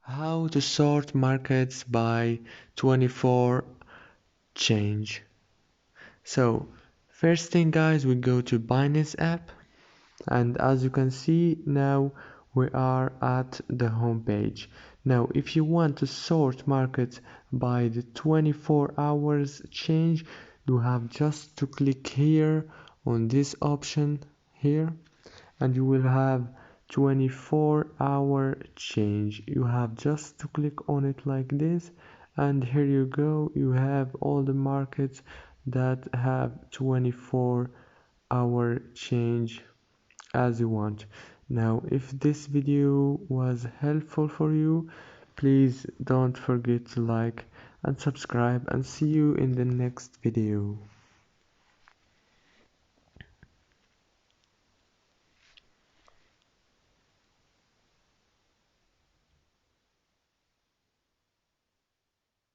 How to sort markets by 24 change. So first thing guys, we go to Binance app, and as you can see now we are at the home page. Now if you want to sort markets by the 24 hours change, you have just to click here on this option here, and you will have 24-hour change. You have just to click on it like this, and here you go, you have all the markets that have 24-hour change as you want. Now if this video was helpful for you, please don't forget to like and subscribe, and see you in the next video.